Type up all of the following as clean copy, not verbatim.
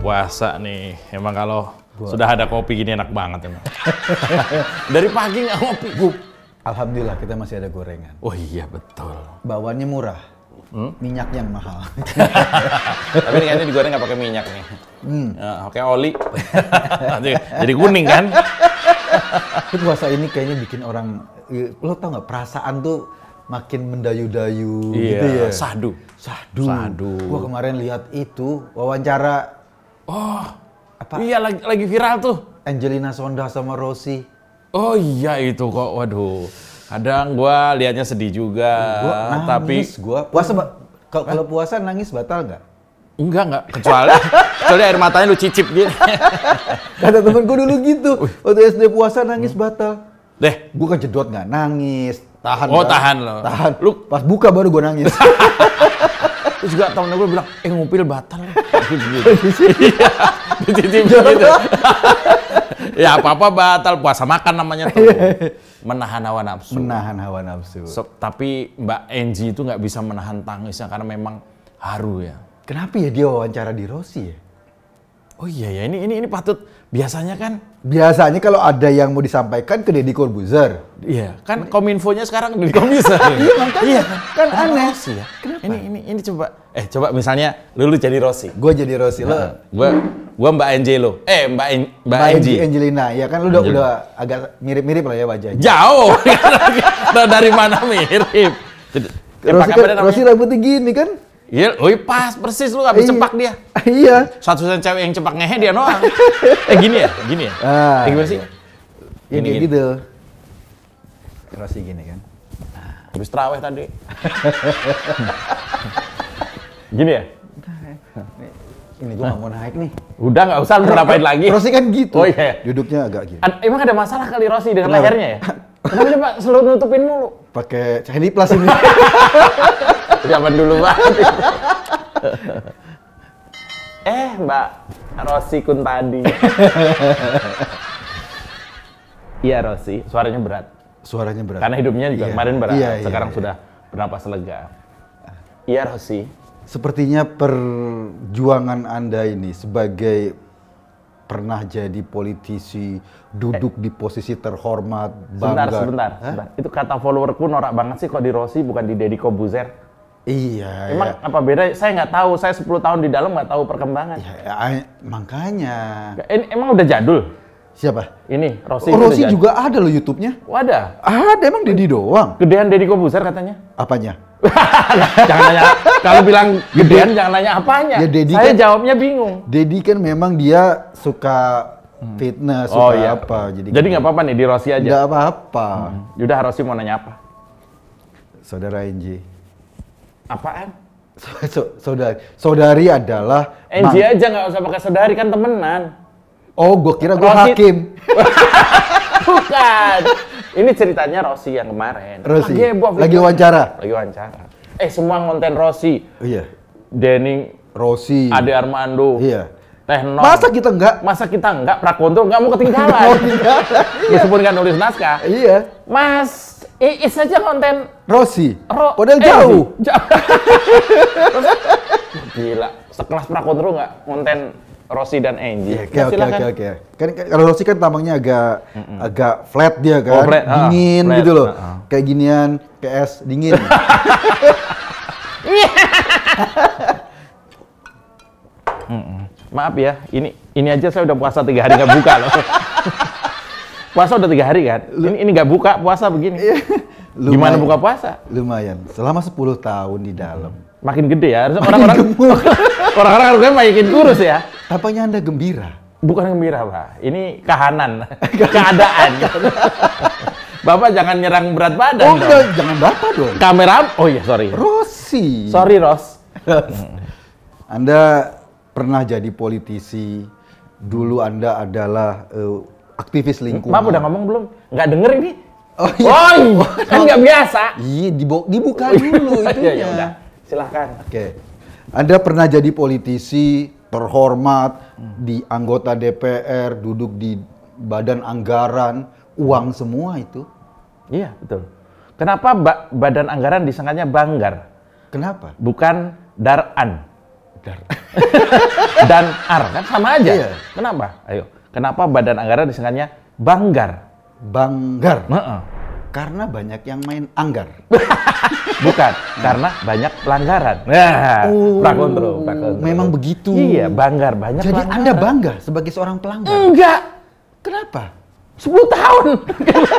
puasa nih. Emang kalau sudah ada kopi gini enak banget emang. Dari pagi nggak ngopi. Alhamdulillah kita masih ada gorengan. Oh iya betul. Bawaannya murah, minyak yang mahal. Tapi ini kayaknya digoreng nggak pakai minyak nih. Pakai oli. Jadi kuning kan? Tapi puasa ini kayaknya bikin orang, lo tau nggak, perasaan tuh makin mendayu-dayu gitu ya. Sahdu. Gua kemarin lihat itu wawancara. Oh, apa? Iya lagi viral tuh. Angelina Sondakh sama Rossi. Oh iya itu kok, waduh. Kadang gua liatnya sedih juga. Gua nangis, tapi puasa kalau puasa nangis batal nggak? enggak. Kecuali air matanya lu cicip gitu. Kata temen gua dulu gitu. Waktu SD puasa nangis batal. Deh, Gua kejedot nggak nangis. Tahan. Oh, kan? tahan lo. Tahan. Lu Pas buka baru gua nangis. terus juga temen gue bilang, ngupil batal. Iya, dicicip gitu. Ya apa-apa batal, puasa makan namanya tuh. Menahan hawa nafsu. Menahan hawa nafsu. Tapi Mbak Enji itu nggak bisa menahan tangisnya karena memang haru ya. Kenapa ya dia wawancara di Rossi ya? Oh iya ya, ini patut. Biasanya kan Biasanya kalau ada yang mau disampaikan ke Deddy Corbuzier. iya, kan Kominfo-nya sekarang di Kominfo. Iya makanya. Iya, Kan aneh. Rossi ya. Kenapa? Ini coba misalnya lu jadi Rossi. Gue jadi Rossi, lo Gua Mbak Enji lo. Mbak Enji. Angelina, ya kan lu udah agak mirip-mirip lah ya wajahnya. Jauh. Dari mana mirip? Rossi rambutnya gini kan? Iya, pas persis lu habis cepak dia. Iya. Satu-satunya cewek yang cepak ngehe dia doang. Gini ya? Gimana sih? Ini kayak gitu. Rossi gini kan? Habis terawih tadi. Gini ya? Ini gua nggak mau naik nih. Udah nggak usah lu ngapain lagi. Rossi kan gitu. Oh iya. Duduknya agak gini. Emang ada masalah kali Rossi dengan lehernya ya? Kenapa dia Pak selalu nutupin mulu? Pakai Handy Plus ini. Zaman dulu banget. Mbak Rossi Kuntadi. Iya Rossi, suaranya berat. Suaranya berat. Karena hidupnya juga kemarin berat. Iya, Sekarang iya. sudah bernapas lega. Iya Rossi. Sepertinya perjuangan Anda ini sebagai pernah jadi politisi, duduk di posisi terhormat, bangga. Sebentar. Itu kata followerku norak banget sih kok di Rossi bukan di Deddy Corbuzier. Iya. Emang apa beda? Saya nggak tahu. Saya 10 tahun di dalam nggak tahu perkembangan. Makanya. Emang udah jadul? Siapa? Ini Rossi. Rossi juga ada loh YouTube-nya. Wadah. Ada, emang Deddy doang. Gedean Deddy Corbuzier katanya. Apanya? Jangan nanya. Kalau bilang gedean jangan nanya apanya. Ya, Deddy saya kan, jawabnya bingung. Deddy kan memang dia suka fitness, suka apa. Jadi nggak apa-apa nih di Rossi aja. Nggak apa-apa. Yaudah Rossi mau nanya apa? Saudara Enji. Apaan? Saudari adalah Enji aja nggak usah pakai saudari kan temenan. Oh, gue kira gue Rossi. hakim. Bukan. Ini ceritanya Rossi yang kemarin. Rossi. Lagi wawancara. Semua konten Rossi. Iya. Denny, Rossi. Ade Armando. Iya. Tehno. Masa kita enggak? Prakonto nggak mau ketinggalan. Meskipun nggak nulis naskah. Iya. Mas, Iis aja konten Rossi. Padahal jauh. Gila, sekelas Prakonto nggak konten Rossi dan Enji. Oke. Kan kalau Rossi kan tampangnya agak flat dia kan. Flat, dingin flat. gitu loh. Kayak ginian, kayak es dingin. Maaf ya, ini aja saya udah puasa 3 hari nggak buka loh. Puasa udah 3 hari kan? Ini nggak buka puasa begini. Gimana buka puasa? Lumayan. Selama 10 tahun di dalam. Makin gede ya. Harusnya orang-orang harusnya makin kurus ya. Tampaknya Anda gembira. Bukan gembira, Pak. Ini kahanan, keadaan. Bapak jangan nyerang berat badan dong. Enggak, jangan Bapak dong. Kamera, oh iya sorry. Rossi. Sorry Ros. Anda pernah jadi politisi. Dulu Anda adalah aktivis lingkungan. Maaf udah ngomong belum? Nggak denger ini? Oh iya. Kan nggak biasa. Iya, dibuka dulu itunya. Ya udah, silahkan. Oke. Anda pernah jadi politisi terhormat di anggota DPR, duduk di badan anggaran, uang semua itu. Iya, betul. Kenapa badan anggaran disangkanya Banggar? Kenapa? Bukan Daran. Dan ar kan sama aja. Iya. Kenapa? Ayo, kenapa Badan Anggaran disingkatnya Banggar? Banggar. Heeh. Karena banyak yang main anggar. Bukan, karena banyak pelanggaran. Nah, prakontro. Memang begitu. Iya, Banggar banyak Jadi pelanggaran. Anda bangga sebagai seorang pelanggar? Enggak. Kenapa? 10 tahun.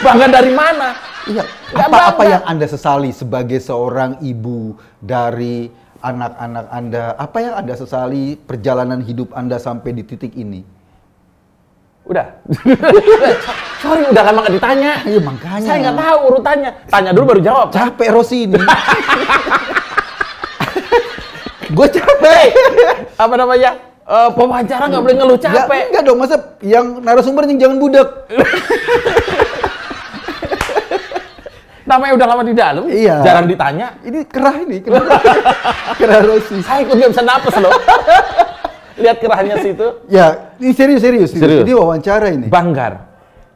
Bangga dari mana? Iya. Nggak Apa bangga. yang Anda sesali sebagai seorang ibu dari anak-anak Anda? Apa yang Anda sesali perjalanan hidup Anda sampai di titik ini? Udah. Sorry, udah lama nggak ditanya. Iya, makanya. Saya nggak tahu urutannya. Tanya dulu baru jawab. Capek Rosi ini. Gue capek. Apa namanya? Pewawancara nggak boleh ngeluh capek. Enggak dong, masa yang narasumber yang jangan budak. Namanya udah lama di dalam, Iya. jarang ditanya. Ini kerah kerah Rosi. Saya ikut nggak bisa napas loh. Lihat kerahnya situ. Ya, ini serius. Serius. Ini wawancara ini. Banggar.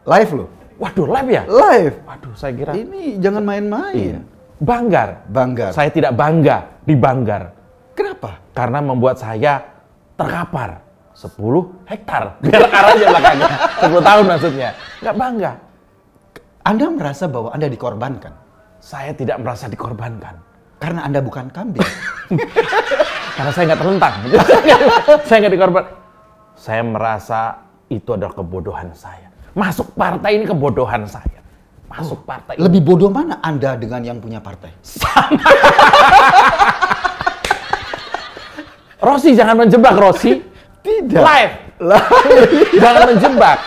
Live loh. Waduh, live ya? Live. Waduh, saya kira. Ini jangan main-main. Iya. Banggar. Banggar. Saya tidak bangga di Banggar. Kenapa? Karena membuat saya terkapar 10 hektar. Biar arahnya belakangnya. 10 tahun maksudnya. Nggak bangga. Anda merasa bahwa Anda dikorbankan? Saya tidak merasa dikorbankan. Karena Anda bukan kambing. Karena saya nggak terlentang. Saya nggak dikorban. Saya merasa itu adalah kebodohan saya. Masuk partai ini kebodohan saya. Masuk partai ini. Lebih bodoh mana Anda dengan yang punya partai? Rosi, jangan menjebak, Rosi. Tidak. Live. Jangan menjebak.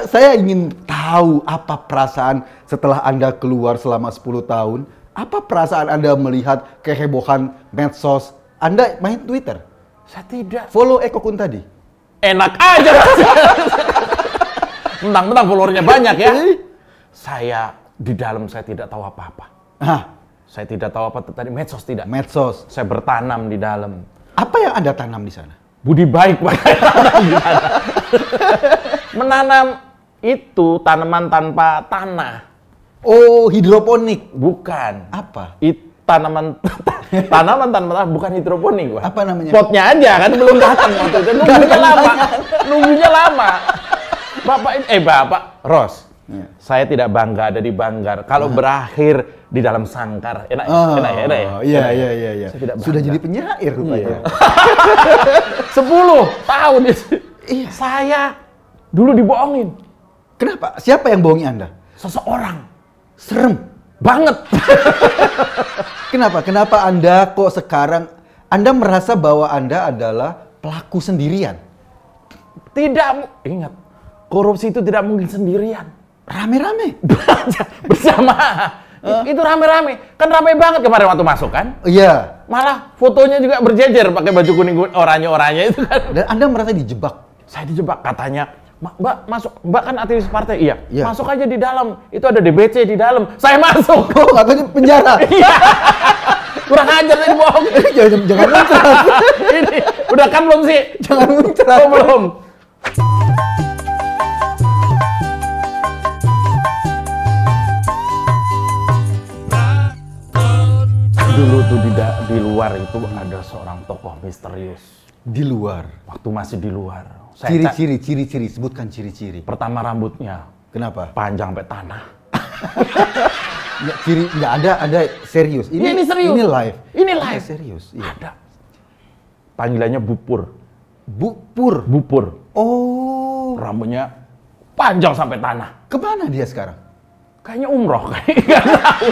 Saya ingin tahu apa perasaan setelah Anda keluar selama 10 tahun. Apa perasaan Anda melihat kehebohan medsos? Anda main Twitter? Saya tidak. Follow Eko Kun tadi? Enak aja. Mentang-mentang followernya banyak ya. Saya di dalam saya tidak tahu apa-apa. Hah, Saya tidak tahu apa tadi medsos tidak. medsos. Saya bertanam di dalam. Apa yang Anda tanam di sana? Budi baik Pak. Menanam itu tanaman tanpa tanah. Oh, hidroponik. Bukan. Apa? Tanaman tanpa tanah bukan hidroponik, Pak. Apa namanya? Potnya aja kan belum datang waktu itu. Nunggunya lama. Nunggunya lama. Bapak ini Bapak Ros. Ya. Saya tidak bangga ada di Banggar. Kalau berakhir di dalam sangkar, enak ya? Iya. Saya tidak Sudah bangga. jadi penyair rupanya. 10 tahun iya. Saya dulu dibohongin. Kenapa? Siapa yang bohongi Anda? Seseorang. Serem. Banget. Kenapa? Kenapa Anda kok sekarang Anda merasa bahwa Anda adalah pelaku sendirian? Tidak, ingat. Korupsi itu tidak mungkin sendirian. Rame-rame. Bersama. Itu rame-rame. Kan rame banget kemarin waktu masuk kan? Iya. Malah fotonya juga berjejer pakai baju kuning oranye-oranye itu kan. Dan Anda merasa dijebak. Saya dijebak katanya, Mbak masuk, Mbak kan aktivis partai, iya. Iya. Masuk aja di dalam, itu ada DBC di dalam. Saya masuk. Oh, katanya penjara. Iya. Kurang ajar tadi bohong. Jangan muncrat. Ini udah kan belum sih? Jangan muncrat. Oh, belum. Dulu tuh di luar itu ada seorang tokoh misterius. Di luar. Waktu masih di luar. Ciri-ciri, sebutkan ciri-ciri. Pertama rambutnya Kenapa? panjang sampai tanah. Nggak ada serius. Ini serius. Ini live. Ini live. Serius. Iya. Ada. Panggilannya Bupur. Bupur. Oh. Rambutnya panjang sampai tanah. Kemana dia sekarang? Kayaknya umroh. Kayaknya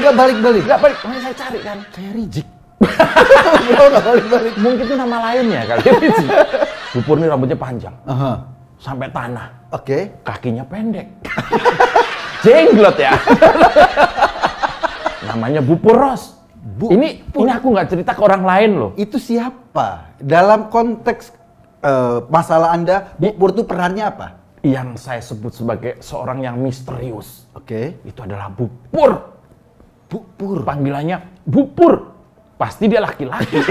Nggak balik-balik. nggak balik. Makanya saya cari kan. Kayak Rizik. Nggak balik-balik. Mungkin itu nama lainnya kali. Bupur ini rambutnya panjang. Aha. Sampai tanah. Oke. Kakinya pendek. Jenglot ya. Namanya Bupur Ros. Ini aku nggak cerita ke orang lain loh. Itu siapa? Dalam konteks masalah Anda, Bupur itu perannya apa? Yang saya sebut sebagai seorang yang misterius. Oke. Itu adalah Bupur. Bupur. Panggilannya Bupur. Pasti dia laki-laki.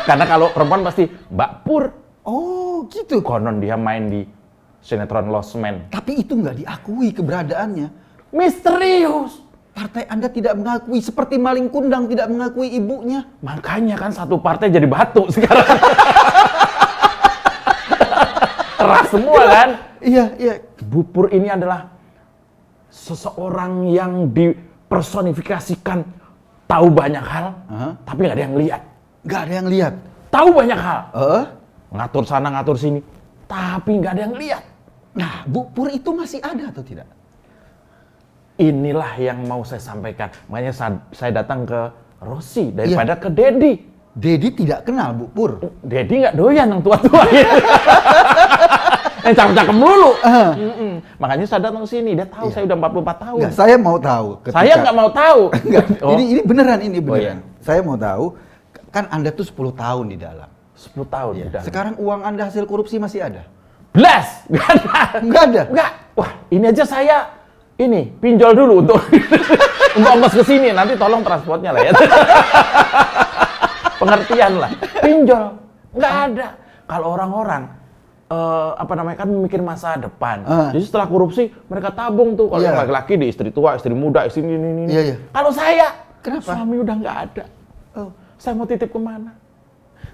Karena kalau perempuan pasti Mbak Pur. Oh, gitu. Konon dia main di sinetron Lost Man. Tapi itu nggak diakui keberadaannya. Misterius. partai Anda tidak mengakui, seperti maling kundang tidak mengakui ibunya. Makanya kan satu partai jadi batu sekarang. Keras semua kan? Iya, iya. Bu Pur ini adalah seseorang yang dipersonifikasikan, tahu banyak hal, tapi nggak ada yang lihat. Nggak ada yang lihat. Tahu banyak hal, ngatur sana ngatur sini, tapi nggak ada yang lihat. Nah, Bu Pur itu masih ada atau tidak? Inilah yang mau saya sampaikan. Makanya saya datang ke Rossi daripada ke Dedi. Dedi tidak kenal Bu Pur. Dedi nggak doyan yang tua-tua gitu. Yang cakep-cakep dulu. Makanya saya datang ke sini. Dia tahu saya udah 44 tahun. Nggak, saya mau tahu. Saya nggak mau tahu. Ini beneran, ini beneran. Oh, iya. Saya mau tahu, kan Anda tuh 10 tahun di dalam. 10 tahun di dalam. Sekarang uang Anda hasil korupsi masih ada? Blast! Nggak ada. Nggak ada? Nggak. Wah, ini aja saya pinjol dulu untuk ongkos ke sini. Nanti tolong transportnya lah ya. Pengertian lah. Pinjol. Nggak ada. Kalau orang-orang kan memikir masa depan. Jadi setelah korupsi mereka tabung tuh. Kalau yang laki-laki di istri tua, istri muda, istri ini. Iya. Kalau saya, kenapa? Suami udah nggak ada. Saya mau titip kemana?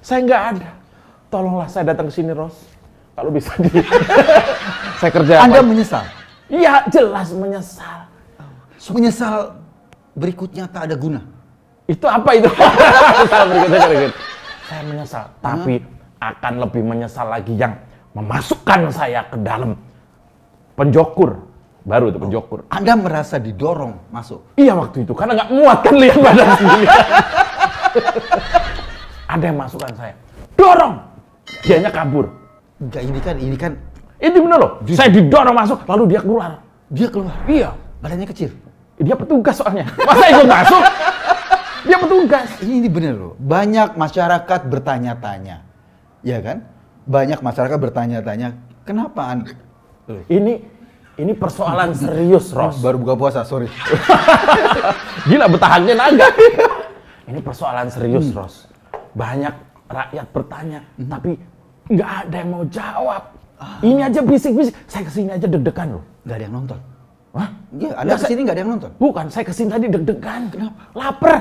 Saya nggak ada. Tolonglah saya datang ke sini, Ros. Kalau bisa saya kerja. Anda menyesal? Iya, jelas menyesal. Menyesal berikutnya tak ada guna. Itu apa itu? Berikutnya. Saya menyesal, tapi akan lebih menyesal lagi yang memasukkan saya ke dalam penjokur. Baru itu penjokur. Anda merasa didorong masuk? Iya waktu itu, karena nggak muat kan lihat badan sendiri. Ada yang masukkan saya. Dorong! Dianya kabur. Enggak, ini kan. Ini bener loh, saya didorong masuk, lalu dia keluar. Dia keluar? Iya. Badannya kecil? Dia petugas soalnya. Masa ikut masuk? Dia petugas. Ini bener loh, banyak masyarakat bertanya-tanya. Ya kan? Banyak masyarakat bertanya-tanya, kenapa Anda? Ini persoalan serius, Ros. Baru buka puasa, sorry. Gila, bertahannya naga. Ini persoalan serius, Ros. Banyak rakyat bertanya, tapi nggak ada yang mau jawab. Ini aja bisik-bisik. Saya kesini aja deg-degan loh. Nggak ada yang nonton? Hah? Iya, Anda kesini nggak ada yang nonton? Bukan, saya kesini tadi deg-degan. Kenapa? Lapar.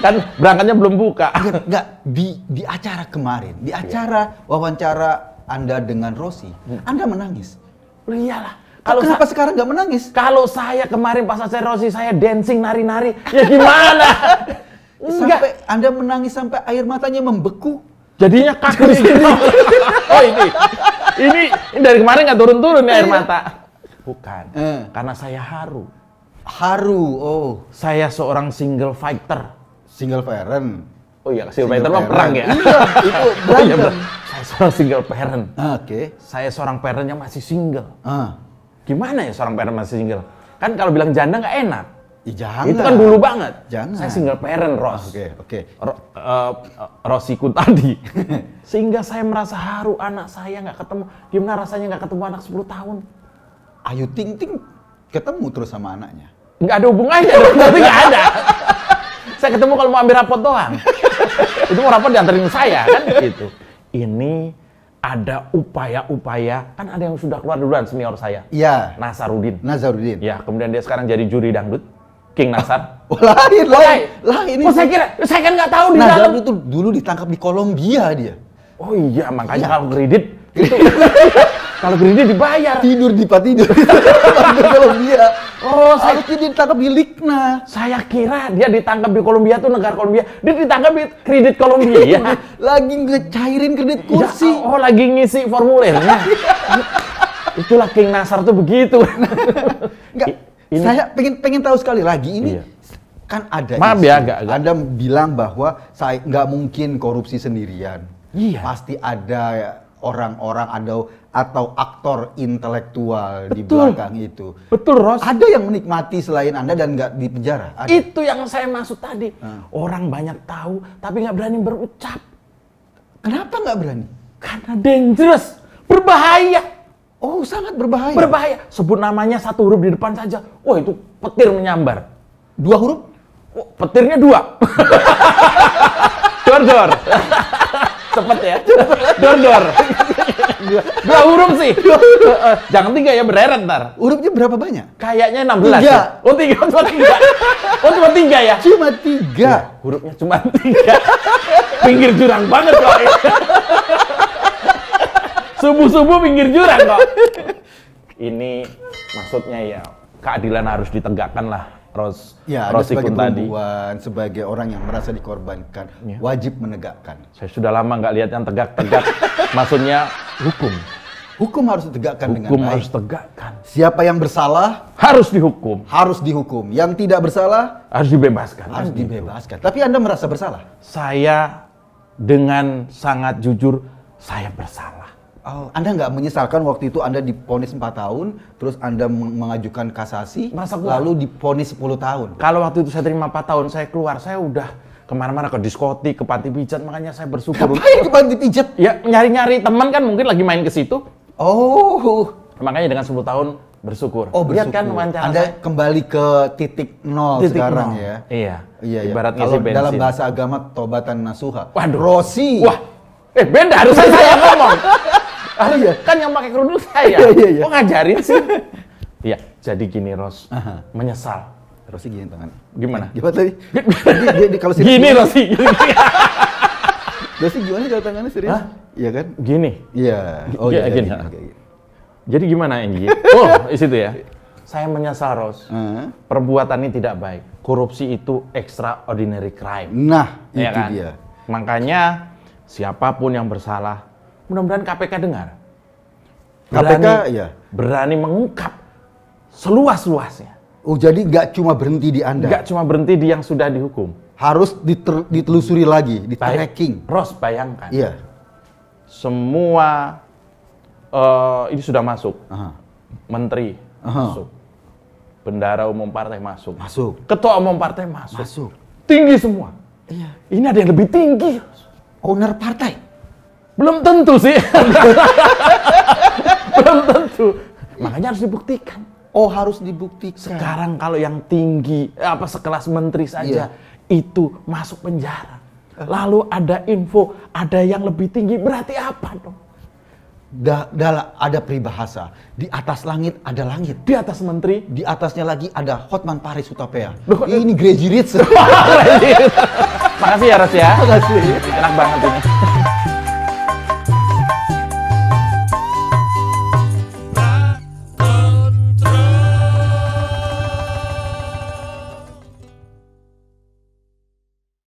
Kan berangkatnya belum buka. Nggak, di acara kemarin, di acara wawancara Anda dengan Rossi, Anda menangis. Loh iyalah. Kenapa sekarang nggak menangis? Kalau saya kemarin pas saya Rossi, saya dancing, nari-nari, ya gimana? Sampai Anda menangis sampai air matanya membeku. Jadinya kaku di sini. Oh ini dari kemarin nggak turun-turun nih air mata. Bukan, karena saya haru. Haru, oh. Saya seorang single fighter. Single parent. Oh iya, single fighter mah perang ya? Iya, itu berantem. Saya seorang single parent. Oke. Saya seorang parent yang masih single. Gimana ya seorang parent masih single? Kan kalau bilang janda nggak enak. Ya, jangan. Itu kan dulu banget. Jangan. Saya single parent, Ros. Oke. Rosiku tadi. Sehingga saya merasa haru anak saya nggak ketemu. Gimana rasanya nggak ketemu anak 10 tahun? Ayu Ting Ting ketemu terus sama anaknya? Nggak ada hubungannya dong, tapi nggak ada. Saya ketemu kalau mau ambil rapot doang. Itu mau rapot dianterin saya, kan gitu. Ini ada upaya-upaya, kan ada yang sudah keluar duluan senior saya. Iya. Nazarudin. Ya, kemudian dia sekarang jadi juri dangdut. King Nazar. Lain. Oh, saya kan nggak tahu di dalam. Nazar itu dulu ditangkap di Kolombia dia. Oh iya, makanya kalau kredit itu kalau kredit dibayar. Tidur di Kolombia. Oh, saya ditangkap di Likna. Saya kira dia ditangkap di Kolombia tuh negara Kolombia. Dia ditangkap di kredit Kolombia. Lagi ngecairin kredit kursi. Ya, lagi ngisi formulirnya. Itulah King Nazar tuh begitu. Enggak. Saya pengen tahu sekali lagi ini. Kan ada. Maaf ya, agak. Anda bilang bahwa saya nggak mungkin korupsi sendirian. Iya. Pasti ada orang-orang atau aktor intelektual di belakang itu. Betul, Ros. Ada yang menikmati selain Anda dan nggak di penjara? Ada. Itu yang saya maksud tadi. Orang banyak tahu, tapi nggak berani berucap. Kenapa nggak berani? Karena dangerous, berbahaya. Oh, sangat berbahaya. Berbahaya. Sebut namanya satu huruf di depan saja. Wah, itu petir menyambar. 2 huruf? Oh, petirnya 2. Dor. Cepet ya. Dor. Dua huruf sih. Jangan 3 ya, berderet ntar. Hurufnya berapa banyak? Kayaknya 16 3. ya? Oh 3, cuma 3. Oh cuma 3 ya? Cuma 3. Hurufnya cuma 3. Pinggir jurang banget kok. Subuh-subuh pinggir jurang kok. Ini maksudnya ya, keadilan harus ditegakkan lah. Ya, Anda sebagai tadi. perempuan, sebagai orang yang merasa dikorbankan, Ya. wajib menegakkan. Saya sudah lama nggak lihat yang tegak-tegak. Maksudnya hukum. Hukum harus ditegakkan dengan Hukum baik. harus tegakkan. Siapa yang bersalah Harus dihukum. harus dihukum. Yang tidak bersalah Harus dibebaskan. harus Kan gitu. dibebaskan. Tapi Anda merasa bersalah? Saya dengan sangat jujur, saya bersalah. Oh, Anda nggak menyesalkan waktu itu Anda divonis 4 tahun, terus Anda mengajukan kasasi, Merasa keluar. lalu divonis 10 tahun. Kalau waktu itu saya terima 4 tahun, saya keluar, saya udah kemana-mana, ke diskotik, ke panti pijat, makanya saya bersyukur. Ngapain ke panti pijat? Ya nyari-nyari teman kan mungkin lagi main ke situ. Oh, Makanya dengan 10 tahun bersyukur. oh Lihat kan bersyukur. wawancara Anda saya. kembali ke titik nol Titik sekarang nol. ya. Iya. Iya, iya. Ibarat Kalau ngisi bensin. dalam bahasa agama tobatan nasuha. Waduh. Rosi. Wah, beda harusnya saya yang ngomong. Iya. Kan yang pakai kerudung saya. Iya. Kok ngajarin sih? Iya, jadi gini Ros, Aha. menyesal. Rosi gini tangan. Gimana? Gimana tadi? Kalau serius Gini Rosi. Rosi gimana kalau tangannya serius? Hah? Iya kan? Gini. Iya. Oh Iya, iya, gini. gini. Oke, gini. Jadi gimana Enggi? Oh, di situ ya. Saya menyesal Ros. Heeh. Perbuatan ini tidak baik. Korupsi itu extraordinary crime. Nah, Ya itu kan? dia. Makanya siapapun yang bersalah, mudah-mudahan KPK dengar. KPK, ya. Berani mengungkap seluas-luasnya. Oh, jadi nggak cuma berhenti di Anda. Nggak cuma berhenti di yang sudah dihukum. Harus ditelusuri lagi, di tracking. Ros, bayangkan. Iya. Semua ini sudah masuk. Aha. Menteri Aha. masuk. Bendara umum partai masuk. Masuk. Ketua umum partai masuk. Masuk. Tinggi semua. Iya. Ini ada yang lebih tinggi. Owner partai. Belum tentu sih. Belum tentu. Makanya harus dibuktikan. Oh, harus dibuktikan. Sekarang kalau yang tinggi, sekelas menteri saja, itu masuk penjara. Lalu ada info, ada yang lebih tinggi, berarti apa dong? Ada peribahasa. Di atas langit ada langit. Di atas menteri. Di atasnya lagi ada Hotman Paris Hutapea. Loh, Ini Crazy Rich. Makasih ya Ros ya. Makasih. Enak banget ini.